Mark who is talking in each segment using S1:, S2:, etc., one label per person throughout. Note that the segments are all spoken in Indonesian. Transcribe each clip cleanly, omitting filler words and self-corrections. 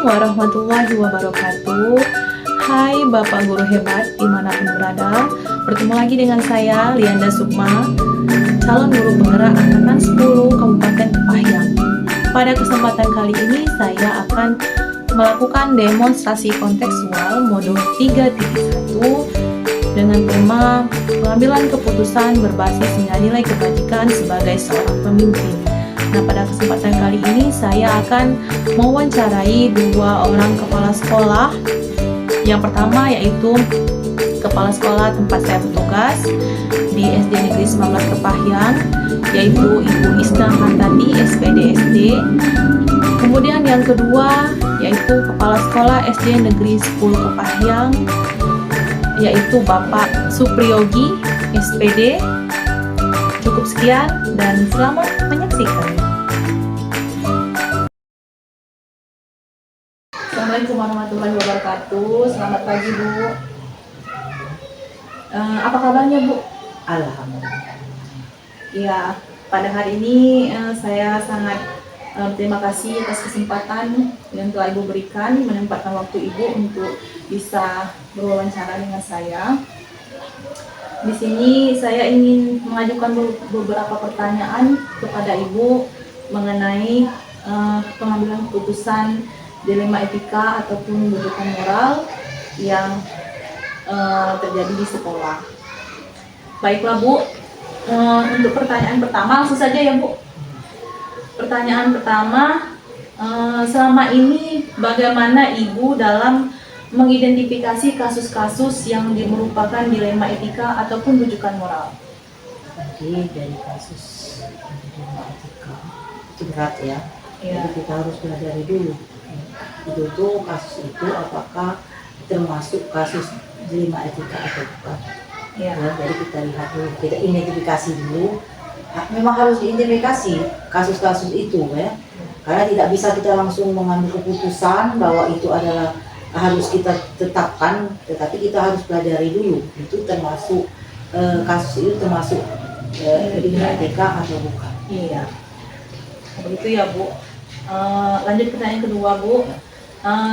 S1: warahmatullahi wabarakatuh. Hai Bapak Guru hebat dimanapun berada. Bertemu lagi dengan saya Lianda Sukma, calon guru penggerak angkatan 10 Kabupaten Kepahyang. Pada kesempatan kali ini saya akan melakukan demonstrasi kontekstual modul 3.1 dengan tema pengambilan keputusan berbasis nilai kebajikan sebagai seorang pemimpin. Nah, pada kesempatan kali ini saya akan mewawancarai dua orang kepala sekolah. Yang pertama yaitu kepala sekolah tempat saya bertugas di SD Negeri 19 Kepahyang, yaitu Ibu Isna Hantati, SPD SD. Kemudian yang kedua yaitu kepala sekolah SD Negeri 10 Kepahyang, yaitu Bapak Supriyogi, SPD. Cukup sekian dan selamat menyaksikan. Assalamualaikum warahmatullahi wabarakatuh. Selamat pagi, Bu. Apa kabarnya, Bu?
S2: Alhamdulillah.
S1: Ya, pada hari ini saya sangat terima kasih atas kesempatan yang telah Ibu berikan menyempatkan waktu Ibu untuk bisa berwawancara dengan saya. Di sini saya ingin mengajukan beberapa pertanyaan kepada Ibu mengenai pengambilan keputusan dilema etika ataupun rujukan moral yang terjadi di sekolah. Baiklah, Bu. Untuk pertanyaan pertama, langsung saja ya, Bu. Pertanyaan pertama, selama ini bagaimana Ibu dalam mengidentifikasi kasus-kasus yang merupakan dilema etika ataupun rujukan moral?
S2: Jadi dari kasus dilema etika itu berat ya.
S1: Ya.
S2: Jadi kita harus pelajari dulu. Itu tuh kasus itu apakah termasuk kasus dilema etika atau bukan?
S1: Ya.
S2: Jadi kita lihat dulu, kita identifikasi dulu. Memang harus diidentifikasi kasus-kasus itu ya. Karena tidak bisa kita langsung mengambil keputusan bahwa itu adalah harus kita tetapkan, tetapi kita harus pelajari dulu itu termasuk kasus itu termasuk dilema etika atau bukan.
S1: Iya, begitu ya, Bu. Lanjut pertanyaan kedua, Bu.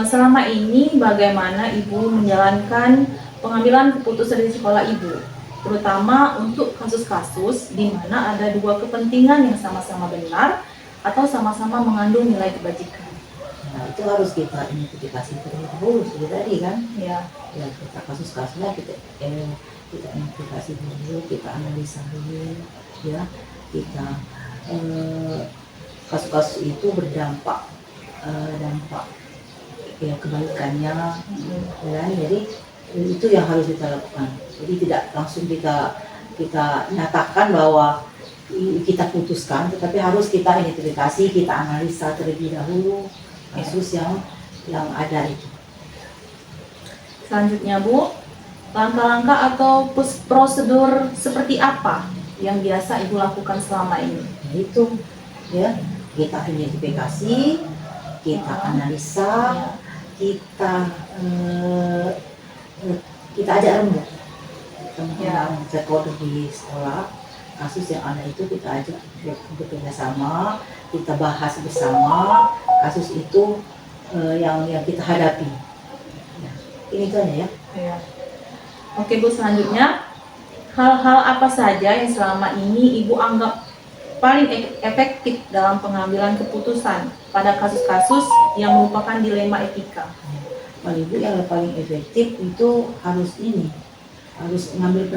S1: Selama ini bagaimana Ibu menjalankan pengambilan keputusan di sekolah Ibu, terutama untuk kasus-kasus di mana ada dua kepentingan yang sama-sama benar atau sama-sama mengandung nilai kebajikan?
S2: Nah, itu harus kita identifikasi terlebih dahulu seperti tadi kan.
S1: Ya.
S2: Ya, kita kasus-kasusnya kita identifikasi dulu, kita analisa dulu ya. Kita kasus-kasus itu berdampak ya kebalikannya ya. Jadi itu yang harus kita lakukan. Jadi tidak langsung kita nyatakan bahwa kita putuskan, tetapi harus kita identifikasi, kita analisa terlebih dahulu kasus yang ada itu.
S1: Selanjutnya, Bu, langkah-langkah atau prosedur seperti apa yang biasa Ibu lakukan selama ini?
S2: Nah, itu ya, kita identifikasi, kita analisa, kita ajak rembuk teman-teman stakeholder di sekolah. Kasus yang ada itu kita ajak bekerja sama, kita bahas bersama kasus itu yang kita hadapi. Nah, ini kan ya.
S1: Ya. Oke, Bu, selanjutnya hal-hal apa saja yang selama ini Ibu anggap paling efektif dalam pengambilan keputusan pada kasus-kasus yang merupakan dilema etika?
S2: Ibu yang paling efektif itu harus mengambil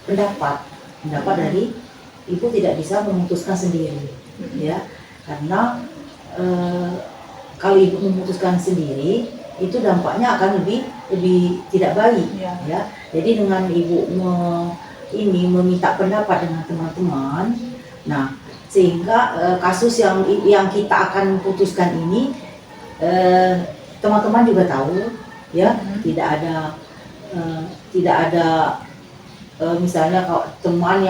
S2: pendapat dari Ibu. Tidak bisa memutuskan sendiri ya, karena kalau Ibu memutuskan sendiri itu dampaknya akan lebih tidak baik ya. Jadi dengan Ibu meminta pendapat dengan teman-teman, nah sehingga kasus yang kita akan putuskan ini teman-teman juga tahu ya. Tidak ada misalnya kalau teman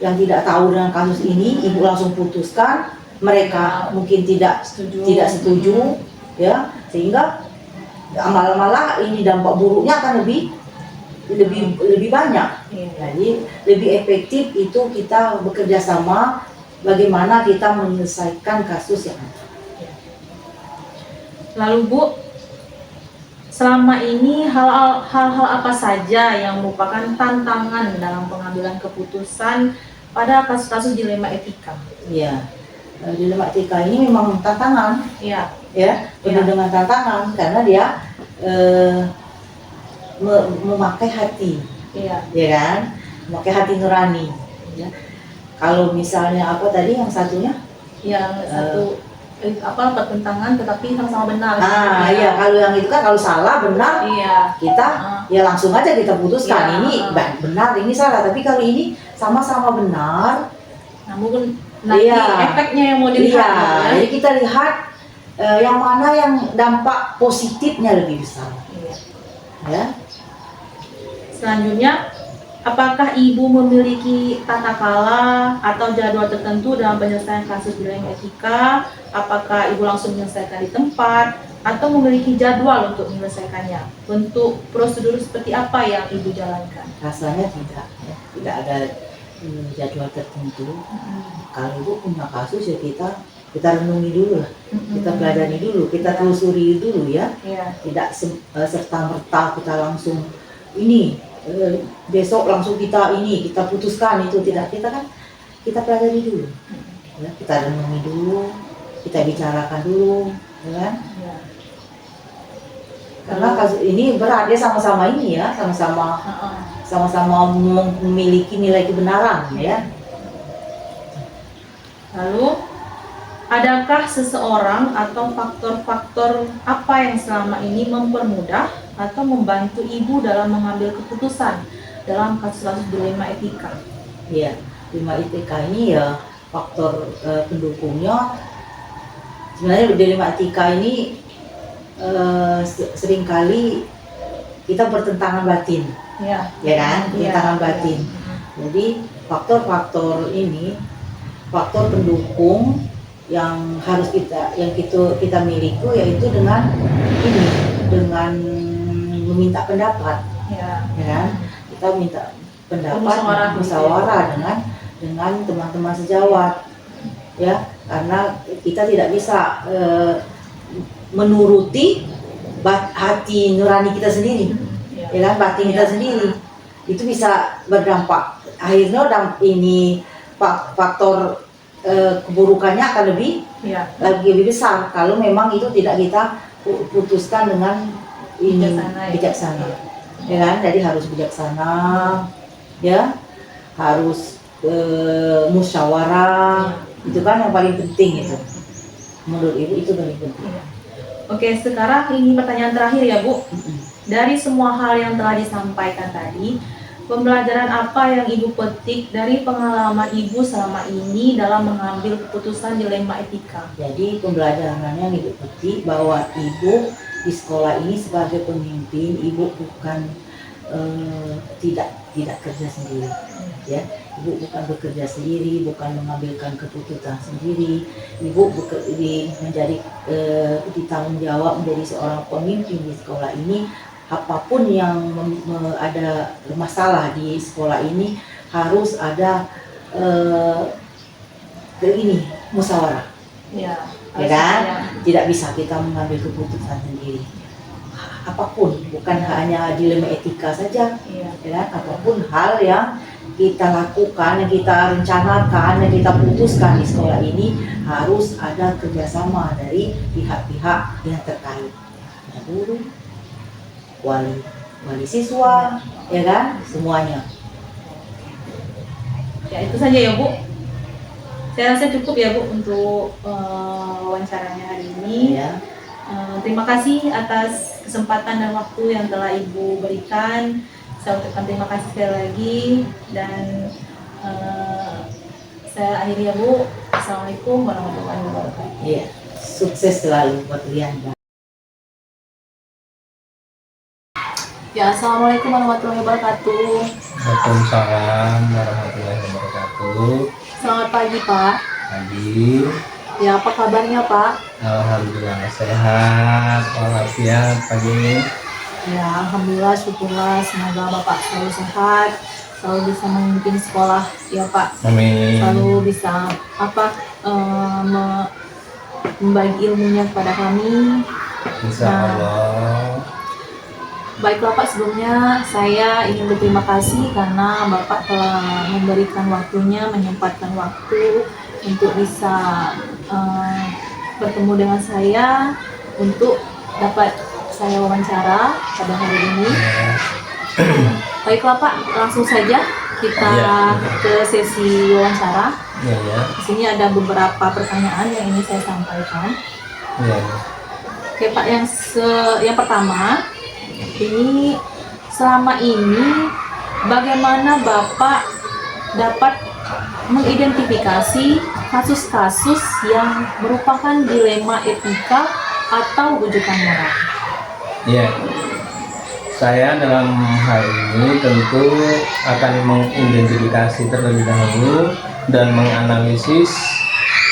S2: yang tidak tahu dengan kasus ini, Ibu langsung putuskan, mereka mungkin tidak setuju ya, sehingga malah ini dampak buruknya akan lebih banyak. Jadi lebih efektif itu kita bekerja sama bagaimana kita menyelesaikan kasus yang ada.
S1: Lalu Bu, selama ini hal-hal apa saja yang merupakan tantangan dalam pengambilan keputusan pada kasus-kasus dilema etika?
S2: Iya, dilema etika ini memang tantangan,
S1: Iya.
S2: ya, penuh
S1: Iya.
S2: dengan tantangan karena dia memakai hati,
S1: Iya.
S2: ya kan, memakai hati nurani. Ya. Kalau misalnya apa tadi yang satunya?
S1: Yang satu pertentangan tetapi sama-sama benar.
S2: Iya, kalau yang itu kan kalau salah benar,
S1: Iya.
S2: kita ya langsung aja kita putuskan
S1: Iya.
S2: ini benar, ini salah. Tapi kalau ini sama-sama benar,
S1: namun nanti
S2: iya,
S1: efeknya yang mau dilihat.
S2: iya,
S1: ya.
S2: jadi kita lihat yang mana yang dampak positifnya lebih besar.
S1: Iya.
S2: Ya.
S1: Selanjutnya, apakah Ibu memiliki tata kala atau jadwal tertentu dalam penyelesaian kasus dilema etika? Apakah Ibu langsung menyelesaikan di tempat atau memiliki jadwal untuk menyelesaikannya? Bentuk prosedur seperti apa yang Ibu jalankan?
S2: Rasanya tidak, ya. Tidak ada jadwal tertentu. Kalau Ibu punya kasus ya kita renungi dulu lah, kita pelajari dulu, kita telusuri dulu ya.
S1: Iya.
S2: Tidak serta-merta kita langsung ini besok langsung kita putuskan itu, tidak. Kita pelajari dulu, ya, kita renungi dulu, kita bicarakan dulu, ya kan?
S1: Iya.
S2: Karena kasus ini berat, dia sama-sama ini ya, sama-sama memiliki nilai kebenaran, ya.
S1: Lalu, adakah seseorang atau faktor-faktor apa yang selama ini mempermudah atau membantu Ibu dalam mengambil keputusan dalam kasus-kasus dilema etika?
S2: Iya, dilema etika ini ya faktor pendukungnya. Sebenarnya dilema etika ini seringkali kita bertentangan batin,
S1: ya
S2: kan? Bertentangan batin. Jadi faktor-faktor ini, faktor pendukung yang harus kita miliki, yaitu dengan meminta pendapat, ya kan? Kita minta pendapat, musyawarah dengan teman-teman sejawat, ya, karena kita tidak bisa menuruti hati nurani kita sendiri, ya kan, batin kita sendiri. Itu bisa berdampak. Akhirnya ini faktor keburukannya akan lebih besar kalau memang itu tidak kita putuskan dengan bijaksana, ya kan? Jadi harus bijaksana, ya, harus musyawarah, itu kan yang paling penting itu. Menurut Ibu itu paling penting.
S1: Oke, sekarang ini pertanyaan terakhir ya Bu. Dari semua hal yang telah disampaikan tadi, pembelajaran apa yang Ibu petik dari pengalaman Ibu selama ini dalam mengambil keputusan dilema etika?
S2: Jadi pembelajarannya yang Ibu petik bahwa Ibu di sekolah ini sebagai pemimpin, Ibu bukan tidak kerja sendiri, ya. Ibu bukan bekerja sendiri, bukan mengambilkan keputusan sendiri. Ibu menjadi ditanggung jawab menjadi seorang pemimpin di sekolah ini. Apapun yang ada masalah di sekolah ini harus ada musyawarah, ya kan? Tidak bisa kita mengambil keputusan sendiri. Apapun, bukan hanya dilema etika saja, ya kan? Apapun hal yang kita lakukan, yang kita rencanakan, yang kita putuskan di sekolah ini harus ada kerjasama dari pihak-pihak yang terkait, guru, wali siswa, ya kan, semuanya.
S1: Ya, itu saja ya Bu. Saya rasa cukup ya Bu untuk wawancaranya hari ini.
S2: Ya.
S1: Terima kasih atas kesempatan dan waktu yang telah Ibu berikan. Saya ucapkan terima kasih sekali lagi dan saya akhiri ya Bu. Assalamualaikum warahmatullahi wabarakatuh.
S2: Iya, sukses selalu buat kalian.
S1: Ya, assalamualaikum warahmatullahi wabarakatuh.
S3: Waalaikumsalam warahmatullahi wabarakatuh.
S1: Selamat pagi Pak.
S3: Pagi.
S1: Ya, apa kabarnya Pak?
S3: Alhamdulillah sehat walafiat pagi.
S1: Ya, alhamdulillah, syukurlah. Semoga Bapak selalu sehat, selalu bisa memimpin sekolah ya Pak.
S3: Amin.
S1: Selalu bisa membagi ilmunya kepada kami
S3: Insya
S1: Nah.
S3: Allah.
S1: Baiklah Pak, sebelumnya saya ingin berterima kasih karena Bapak telah memberikan waktunya, menyempatkan waktu untuk bisa bertemu dengan saya untuk dapat saya wawancara pada hari ini. Baiklah Pak, langsung saja kita
S3: Ya.
S1: ke sesi wawancara.
S3: Ya, ya.
S1: Di sini ada beberapa pertanyaan yang ingin saya sampaikan.
S3: Ya.
S1: Oke Pak, yang pertama, ini selama ini bagaimana Bapak dapat mengidentifikasi kasus-kasus yang merupakan dilema etika atau rujukan moral?
S3: Ya. Saya dalam hal ini tentu akan mengidentifikasi terlebih dahulu dan menganalisis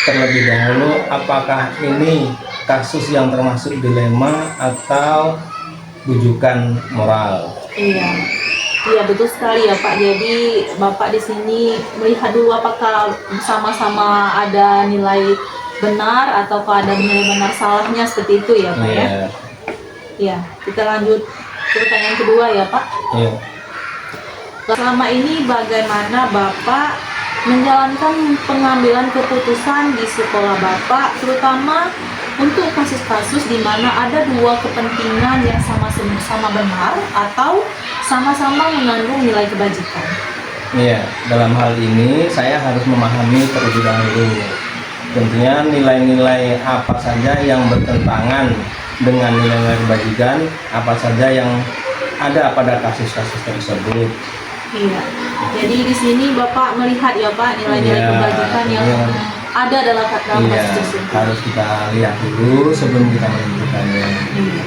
S3: terlebih dahulu apakah ini kasus yang termasuk dilema atau rujukan moral.
S1: Iya, iya betul sekali ya Pak. Jadi Bapak di sini melihat dulu apakah sama-sama ada nilai benar ataukah ada nilai benar salahnya, seperti itu ya Pak ya.
S3: Iya.
S1: Iya, kita lanjut ke pertanyaan kedua ya Pak.
S3: Iya.
S1: Selama ini bagaimana Bapak menjalankan pengambilan keputusan di sekolah Bapak, terutama untuk kasus-kasus di mana ada dua kepentingan yang sama-sama benar atau sama-sama mengandung nilai kebajikan?
S3: Iya, dalam hal ini saya harus memahami terlebih dahulu tentunya nilai-nilai apa saja yang bertentangan dengan nilai-nilai kebajikan, apa saja yang ada pada kasus-kasus tersebut.
S1: Iya. Jadi di sini Bapak melihat ya Pak nilai-nilai
S3: Iya,
S1: kebajikan yang
S3: iya.
S1: ada dalam kasus
S3: Iya,
S1: tersebut.
S3: harus kita lihat dulu sebelum kita menentukannya.
S1: Iya.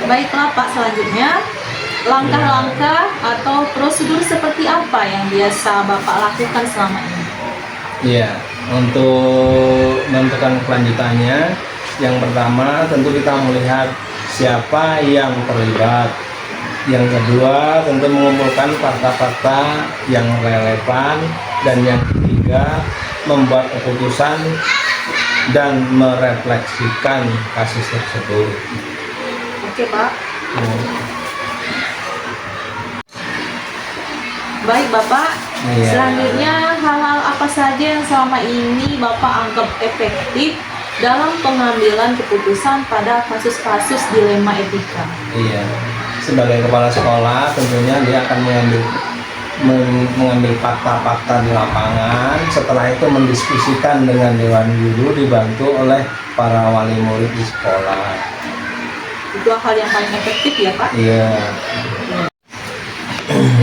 S1: Baiklah Pak, selanjutnya langkah-langkah atau prosedur seperti apa yang biasa Bapak lakukan selama ini?
S3: Iya, untuk menentukan kelanjutannya, yang pertama tentu kita melihat siapa yang terlibat. Yang kedua tentu mengumpulkan fakta-fakta yang relevan, dan yang ketiga membuat keputusan dan merefleksikan kasus tersebut.
S1: Oke Pak.
S3: Hmm.
S1: Baik Bapak,
S3: Iya.
S1: selanjutnya hal-hal apa saja yang selama ini Bapak anggap efektif dalam pengambilan keputusan pada kasus-kasus dilema etika?
S3: Iya, sebagai kepala sekolah tentunya dia akan mengambil fakta-fakta di lapangan. Setelah itu mendiskusikan dengan dewan guru dibantu oleh para wali murid di sekolah.
S1: Itu hal yang paling efektif ya Pak?
S3: Iya.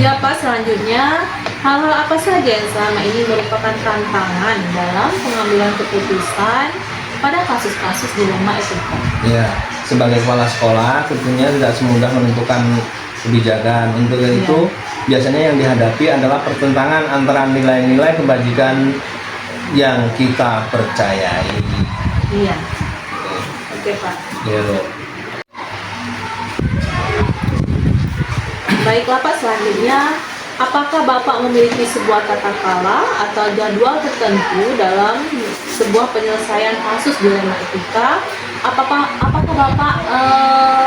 S1: Ya Pak, selanjutnya hal-hal apa saja yang selama ini merupakan tantangan dalam pengambilan keputusan pada kasus-kasus dilema etika?
S3: Iya, sebagai kepala sekolah tentunya tidak semudah menentukan kebijakan. Untuk itu biasanya yang dihadapi adalah pertentangan antara nilai-nilai kebajikan yang kita percayai.
S1: Iya. Oke Pak.
S3: Iya loh.
S1: Baiklah Pak, selanjutnya apakah Bapak memiliki sebuah tata kala atau jadwal tertentu dalam sebuah penyelesaian kasus dilema etika? Apakah Bapak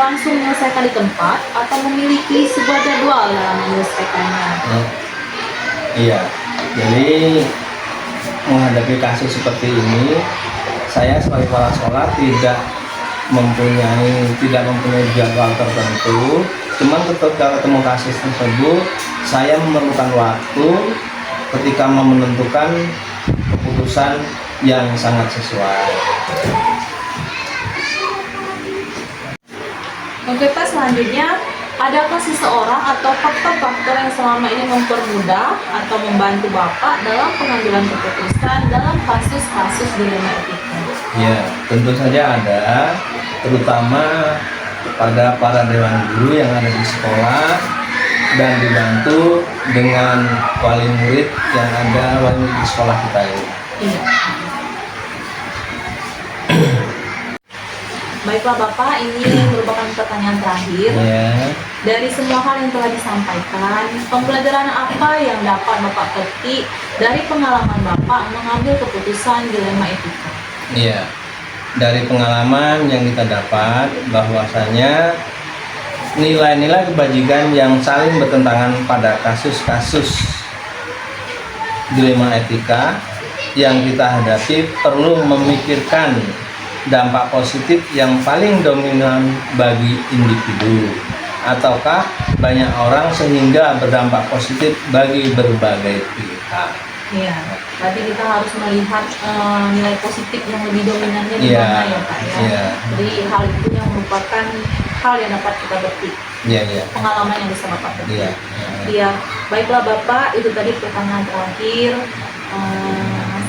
S1: langsung menyelesaikan di tempat atau memiliki sebuah jadwal dalam menyelesaikannya?
S3: Iya, jadi menghadapi kasus seperti ini, saya sebagai kepala sekolah tidak mempunyai jadwal tertentu. Cuman ketika ketemu kasus tersebut, saya memerlukan waktu ketika menentukan keputusan yang sangat sesuai.
S1: Oke Pak, selanjutnya adakah seseorang atau faktor-faktor yang selama ini mempermudah atau membantu Bapak dalam pengambilan keputusan dalam kasus-kasus dilema etika?
S3: Ya, tentu saja ada, terutama pada para dewan guru yang ada di sekolah dan dibantu dengan wali murid yang ada di sekolah kita ini.
S1: Iya. Baiklah Bapak, ini merupakan pertanyaan terakhir.
S3: Ya,
S1: Dari semua hal yang telah disampaikan, pembelajaran apa yang dapat Bapak petik dari pengalaman Bapak mengambil keputusan dilema etika?
S3: iya. Dari pengalaman yang kita dapat bahwasanya nilai-nilai kebajikan yang saling bertentangan pada kasus-kasus dilema etika yang kita hadapi perlu memikirkan dampak positif yang paling dominan bagi individu ataukah banyak orang sehingga berdampak positif bagi berbagai pihak.
S1: Iya, berarti kita harus melihat nilai positif yang lebih dominannya di
S3: Iya,
S1: mana ya Pak ya.
S3: iya.
S1: Jadi hal itu yang merupakan hal yang dapat kita petik,
S3: Iya.
S1: pengalaman yang bisa Bapak petik.
S3: Iya.
S1: Iya, baiklah Bapak, itu tadi pertanyaan terakhir.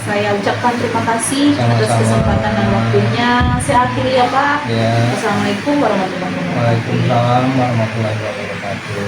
S1: Saya ucapkan terima kasih atas
S3: Sama-sama.
S1: kesempatan dan waktunya. Saya akhiri ya Pak.
S3: Iya.
S1: Assalamualaikum warahmatullahi wabarakatuh.
S3: Waalaikumsalam warahmatullahi wabarakatuh.